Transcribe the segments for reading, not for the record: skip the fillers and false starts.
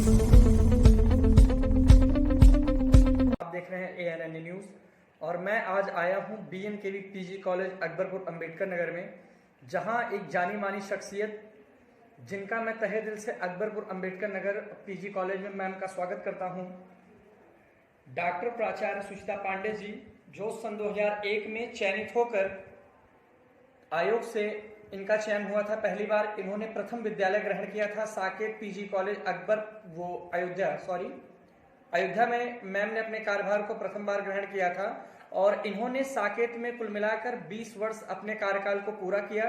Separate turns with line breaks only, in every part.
आप देख रहे हैं ANN न्यूज़ और मैं आज आया हूं BNKV PG college Akbarpur Ambedkar Nagar में, जहां एक जानी मानी शख्सियत जिनका मैं तहे दिल से अकबरपुर अंबेडकर नगर PG कॉलेज में मैम का स्वागत करता हूं, डॉक्टर प्राचार्य सुचिता पांडे जी, जो सन 2001 में चयनित होकर आयोग से इनका चयन हुआ था। पहली बार इन्होंने प्रथम विद्यालय ग्रहण किया था साकेत PG कॉलेज अयोध्या में मैम ने अपने कार्यभार को प्रथम बार ग्रहण किया था और इन्होंने साकेत में कुल मिलाकर 20 वर्ष अपने कार्यकाल को पूरा किया।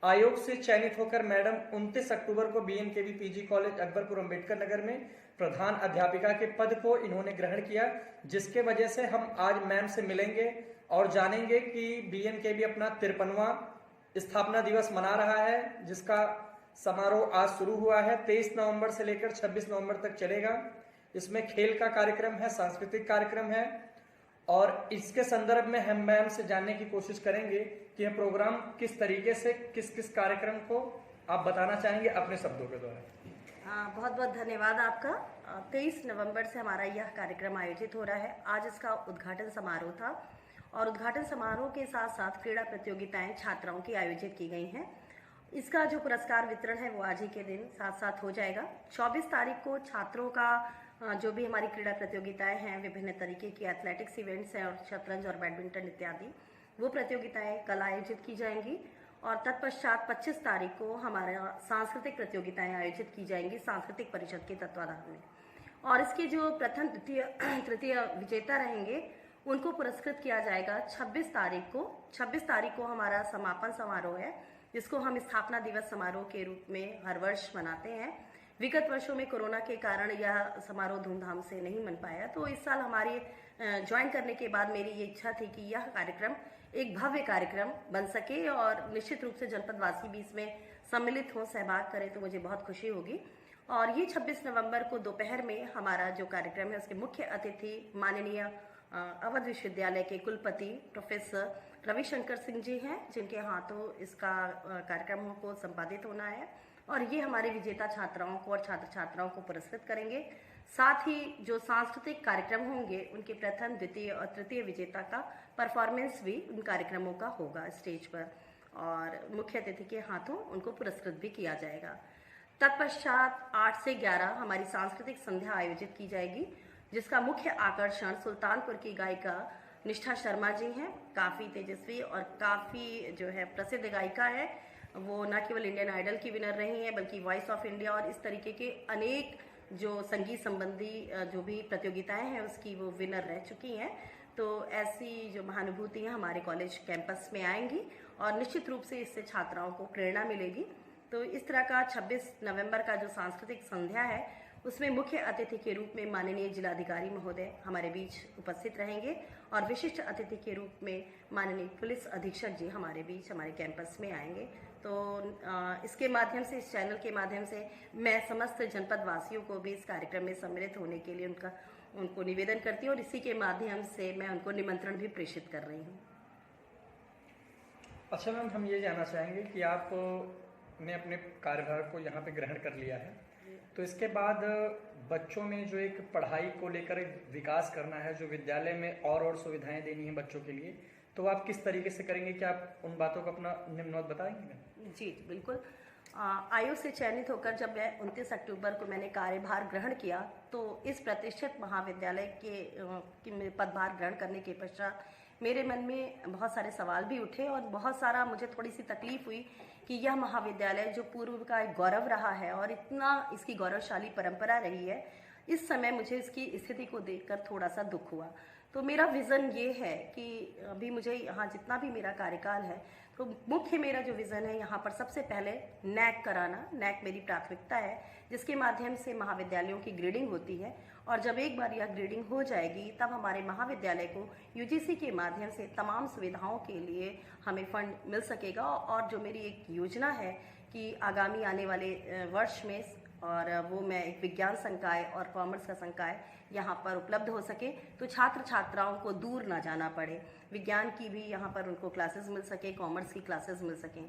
आयोग से चयनित होकर मैडम 29 अक्टूबर को BNKV PG college Akbarpur Ambedkar Nagar में प्रधान अध्यापिका के पद को इन्होंने ग्रहण किया, जिसके वजह से हम आज मैम से मिलेंगे और जानेंगे कि BNKV अपना 53वां स्थापना दिवस मना रहा है, जिसका समारोह आज शुरू हुआ है। 23 नवंबर से लेकर 26 नवंबर तक चलेगा। इसमें खेल का कार्यक्रम है, सांस्कृतिक कार्यक्रम है और इसके संदर्भ में हम मैम से जानने की कोशिश करेंगे कि यह प्रोग्राम किस तरीके से किस किस कार्यक्रम को आप बताना चाहेंगे अपने शब्दों के द्वारा।
बहुत बहुत धन्यवाद आपका। 23 नवंबर से हमारा यह कार्यक्रम आयोजित हो रहा है। आज इसका उद्घाटन समारोह था और उद्घाटन समारोह के साथ साथ क्रीड़ा प्रतियोगिताएं छात्राओं की आयोजित की गई हैं। इसका जो पुरस्कार वितरण है वो आज ही के दिन साथ साथ हो जाएगा। 24 तारीख को छात्रों का जो भी हमारी क्रीड़ा प्रतियोगिताएं हैं, विभिन्न तरीके की एथलेटिक्स इवेंट्स हैं और शतरंज और बैडमिंटन इत्यादि, वो प्रतियोगिताएं कल आयोजित की जाएंगी और तत्पश्चात 25 तारीख को हमारा सांस्कृतिक प्रतियोगिताएं आयोजित की जाएंगी सांस्कृतिक परिषद के तत्वाधान में। और इसके जो प्रथम द्वितीय तृतीय विजेता रहेंगे उनको पुरस्कृत किया जाएगा 26 तारीख को हमारा समापन समारोह है, जिसको हम स्थापना दिवस समारोह के रूप में हर वर्ष मनाते हैं। विगत वर्षों में कोरोना के कारण यह समारोह धूमधाम से नहीं मन पाया, तो इस साल हमारे ज्वाइन करने के बाद मेरी ये इच्छा थी कि यह कार्यक्रम एक भव्य कार्यक्रम बन सके और निश्चित रूप से जनपदवासी भी इसमें सम्मिलित हों, सहभाग करें, तो मुझे बहुत खुशी होगी। और ये 26 नवंबर को दोपहर में हमारा जो कार्यक्रम है उसके मुख्य अतिथि माननीय अवध विश्वविद्यालय के कुलपति प्रोफेसर रविशंकर सिंह जी हैं, जिनके हाथों इसका कार्यक्रम को संपादित होना है और ये हमारे विजेता छात्राओं को और छात्र छात्राओं को पुरस्कृत करेंगे। साथ ही जो सांस्कृतिक कार्यक्रम होंगे उनके प्रथम द्वितीय और तृतीय विजेता का परफॉर्मेंस भी उन कार्यक्रमों का होगा स्टेज पर और मुख्य अतिथि के हाथों उनको पुरस्कृत भी किया जाएगा। तत्पश्चात 8 से 11 हमारी सांस्कृतिक संध्या आयोजित की जाएगी, जिसका मुख्य आकर्षण सुल्तानपुर की गायिका निष्ठा शर्मा जी हैं। काफ़ी तेजस्वी और काफ़ी जो है प्रसिद्ध गायिका है। वो न केवल इंडियन आइडल की विनर रही हैं बल्कि वॉइस ऑफ इंडिया और इस तरीके के अनेक जो संगीत संबंधी जो भी प्रतियोगिताएं हैं उसकी वो विनर रह चुकी हैं। तो ऐसी जो महानुभूतियाँ हमारे कॉलेज कैंपस में आएंगी और निश्चित रूप से इससे छात्राओं को प्रेरणा मिलेगी। तो इस तरह का 26 नवंबर का जो सांस्कृतिक संध्या है उसमें मुख्य अतिथि के रूप में माननीय जिलाधिकारी महोदय हमारे बीच उपस्थित रहेंगे और विशिष्ट अतिथि के रूप में माननीय पुलिस अधीक्षक जी हमारे बीच हमारे कैंपस में आएंगे। तो इसके माध्यम से, इस चैनल के माध्यम से मैं समस्त जनपद वासियों को भी इस कार्यक्रम में सम्मिलित होने के लिए उनको निवेदन करती हूँ और इसी के माध्यम से मैं उनको निमंत्रण भी प्रेषित कर रही हूँ।
अच्छा मैम, हम ये जानना चाहेंगे कि आपने अपने कार्यभार को यहाँ पे ग्रहण कर लिया है, तो इसके बाद बच्चों में जो एक पढ़ाई को लेकर विकास करना है, जो विद्यालय में और सुविधाएं देनी है बच्चों के लिए, तो आप किस तरीके से करेंगे? क्या आप उन बातों को अपना निम्नोत बताएंगे?
जी बिल्कुल। आयोग से चयनित होकर जब मैं 29 अक्टूबर को मैंने कार्यभार ग्रहण किया तो इस प्रतिष्ठित महाविद्यालय के पदभार ग्रहण करने के पश्चात मेरे मन में बहुत सारे सवाल भी उठे और बहुत सारा मुझे थोड़ी सी तकलीफ हुई कि यह महाविद्यालय जो पूर्व का एक गौरव रहा है और इतना इसकी गौरवशाली परंपरा रही है, इस समय मुझे इसकी स्थिति को देखकर थोड़ा सा दुख हुआ। तो मेरा विज़न ये है कि अभी मुझे यहाँ जितना भी मेरा कार्यकाल है तो मुख्य मेरा जो विज़न है यहाँ पर सबसे पहले नैक कराना। नैक मेरी प्राथमिकता है, जिसके माध्यम से महाविद्यालयों की ग्रेडिंग होती है और जब एक बार यह ग्रेडिंग हो जाएगी तब हमारे महाविद्यालय को UGC के माध्यम से तमाम सुविधाओं के लिए हमें फंड मिल सकेगा। और जो मेरी एक योजना है कि आगामी आने वाले वर्ष में और वो मैं एक विज्ञान संकाय और कॉमर्स का संकाय यहाँ पर उपलब्ध हो सके, तो छात्र छात्राओं को दूर ना जाना पड़े, विज्ञान की भी यहाँ पर उनको क्लासेस मिल सके, कॉमर्स की क्लासेस मिल सकें।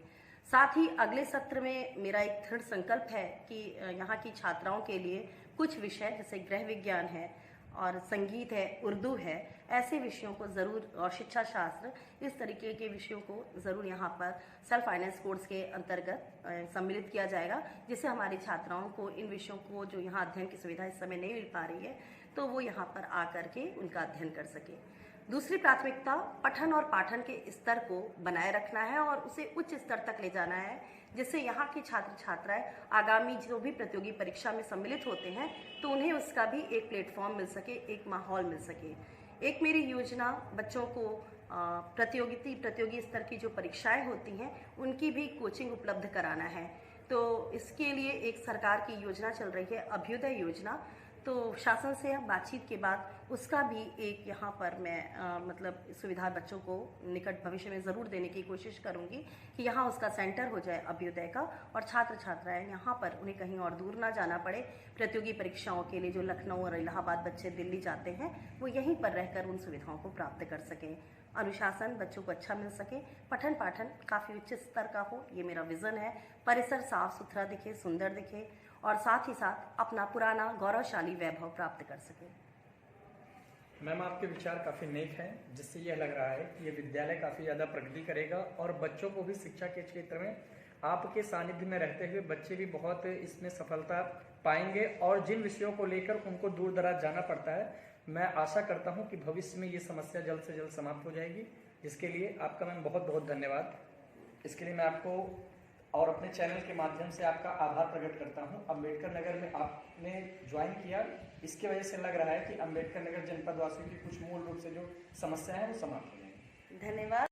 साथ ही अगले सत्र में मेरा एक दृढ़ संकल्प है कि यहाँ की छात्राओं के लिए कुछ विषय जैसे गृह विज्ञान है और संगीत है, उर्दू है, ऐसे विषयों को ज़रूर, और शिक्षा शास्त्र, इस तरीके के विषयों को ज़रूर यहाँ पर सेल्फ फाइनेंस कोर्स के अंतर्गत सम्मिलित किया जाएगा, जिससे हमारी छात्राओं को इन विषयों को, जो यहाँ अध्ययन की सुविधा इस समय नहीं मिल पा रही है, तो वो यहाँ पर आकर के उनका अध्ययन कर सके। दूसरी प्राथमिकता पठन और पाठन के स्तर को बनाए रखना है और उसे उच्च स्तर तक ले जाना है, जिससे यहाँ के छात्र छात्राएं आगामी जो भी प्रतियोगी परीक्षा में सम्मिलित होते हैं तो उन्हें उसका भी एक प्लेटफॉर्म मिल सके, एक माहौल मिल सके। एक मेरी योजना बच्चों को प्रतियोगी स्तर की जो परीक्षाएं होती हैं उनकी भी कोचिंग उपलब्ध कराना है। तो इसके लिए एक सरकार की योजना चल रही है, अभ्युदय योजना। तो शासन से बातचीत के बाद उसका भी एक यहाँ पर मैं मतलब सुविधा बच्चों को निकट भविष्य में ज़रूर देने की कोशिश करूँगी कि यहाँ उसका सेंटर हो जाए अभ्युदय का, और छात्र छात्राएं यहाँ पर, उन्हें कहीं और दूर ना जाना पड़े प्रतियोगी परीक्षाओं के लिए। जो लखनऊ और इलाहाबाद बच्चे दिल्ली जाते हैं वो यहीं पर रहकर उन सुविधाओं को प्राप्त कर सकें। अनुशासन बच्चों को अच्छा मिल सके, पठन पाठन काफ़ी उच्च स्तर का हो, ये मेरा विज़न है। परिसर साफ सुथरा दिखे, सुंदर दिखे, और साथ ही साथ अपना पुराना गौरवशाली वैभव प्राप्त कर सके।
मैम, आपके विचार काफ़ी नेक हैं, जिससे यह लग रहा है कि ये विद्यालय काफ़ी ज़्यादा प्रगति करेगा और बच्चों को भी शिक्षा के क्षेत्र में आपके सानिध्य में रहते हुए बच्चे भी बहुत इसमें सफलता पाएंगे। और जिन विषयों को लेकर उनको दूर दराज जाना पड़ता है, मैं आशा करता हूं कि भविष्य में ये समस्या जल्द से जल्द समाप्त हो जाएगी, जिसके लिए आपका मैम बहुत बहुत धन्यवाद। इसके लिए मैं आपको और अपने चैनल के माध्यम से आपका आभार प्रकट करता हूं। अम्बेडकर नगर में आपने ज्वाइन किया, इसकी वजह से लग रहा है कि अम्बेडकर नगर जनपद वासियों की कुछ मूल रूप से जो समस्या है वो समाप्त हो जाएगी।
धन्यवाद।